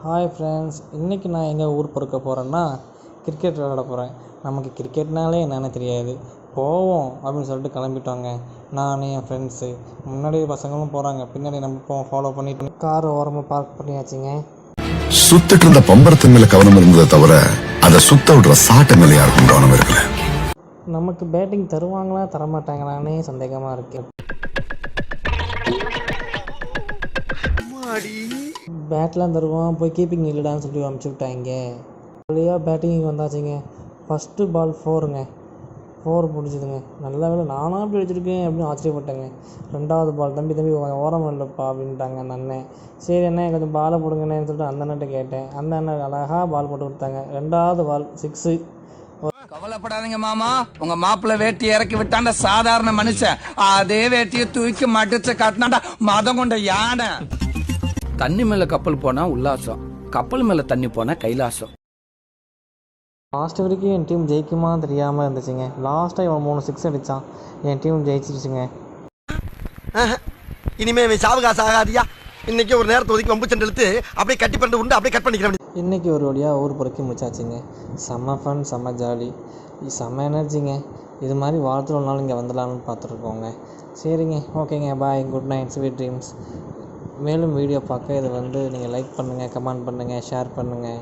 Hi friends, இன்றைக்கி நான் எங்கே ஊர் பொறுக்க போகிறேன்னா கிரிக்கெட் விளையாட போகிறேன். நமக்கு கிரிக்கெட்னாலே என்னென்னு தெரியாது, போவோம் அப்படின்னு சொல்லிட்டு கிளம்பிட்டோங்க. நான் என் ஃப்ரெண்ட்ஸு, முன்னாடி பசங்களும் போகிறாங்க, பின்னாடி நம்ம ஃபாலோ பண்ணிட்டு கார் ஓரமாக பார்க் பண்ணியாச்சுங்க. சுத்திட்டு இருந்த பம்பரத்து மேல கவனம் இருந்ததை தவிர அதை சுத்த விடுற சாட்டை மேல யாருக்கும் கவனம் இருக்கல. நமக்கு பேட்டிங் தருவாங்களா தரமாட்டாங்களானே சந்தேகமாக இருக்கு. பேட்லாம் தருவான், போய் கீப்பிங் இல்லைடான்னு சொல்லி அனுப்பிச்சி விட்டாங்க. வழியாக பேட்டிங் வந்தாச்சுங்க. ஃபஸ்ட்டு பால் 4ங்க, 4 பிடிச்சிதுங்க. நல்ல வேலை நானாக அப்படி அடிச்சிருக்கேன் அப்படின்னு ஆச்சரியப்பட்டேங்க. 2வது பால் தம்பி ஓரம் இல்லைப்பா அப்படின்ட்டாங்க அந்த அண்ணன். சரி அண்ணே கொஞ்சம் பாலை போடுங்கண்ணேன்னு சொல்லிட்டு அந்த அண்ணன்ட்ட கேட்டேன். அந்த அண்ணன் அழகாக பால் போட்டு கொடுத்தாங்க. 2வது பால் 6. கவலைப்படாதீங்க மாமா, உங்க மாப்பிள்ள வேட்டி இறக்கி விட்டாண்ட சாதாரண மனுஷன், அதே வேட்டியை தூக்கி மடிச்சு காட்டினாண்டா மதம் கொண்ட யானை. தண்ணி மேல கப்பல் போனா உல்லாசம், கப்பல் மேல தண்ணி போனா கைலாசம். லாஸ்ட் வரைக்கும் என் டீம் ஜெயிக்குமா தெரியாமல் இருந்துச்சுங்க. லாஸ்ட்டாக இவன் 3 6 அடித்தான், என் டீம் ஜெயிச்சிருச்சுங்க. இனிமே இவன் சாவகாசம் ஆகாதியா. இன்னைக்கு ஒரு நேரத்தை ஒதுக்கி வம்பு சண்டை இழுத்து அப்படியே கட்டி பண்ணிட்டு உண்டு அப்படியே கட் பண்ணிக்கிறேன். இன்றைக்கி ஒரு வழியாக ஊர் பொறுக்கி முடிச்சாச்சுங்க. செம்ம ஃபன், செம்ம ஜாலி, செம்ம எனர்ஜிங்க. இது மாதிரி வாரத்தில் ஒரு நாள் இங்கே வந்துடலான்னு பார்த்துருக்கோங்க. சரிங்க, ஓகேங்க, பாய், குட் நைட், ஸ்வீட் ட்ரீம்ஸ். மேலும் வீடியோ பார்க்க இதை நீங்கள் லைக் பண்ணுங்கள், கமெண்ட் பண்ணுங்கள், ஷேர் பண்ணுங்கள்.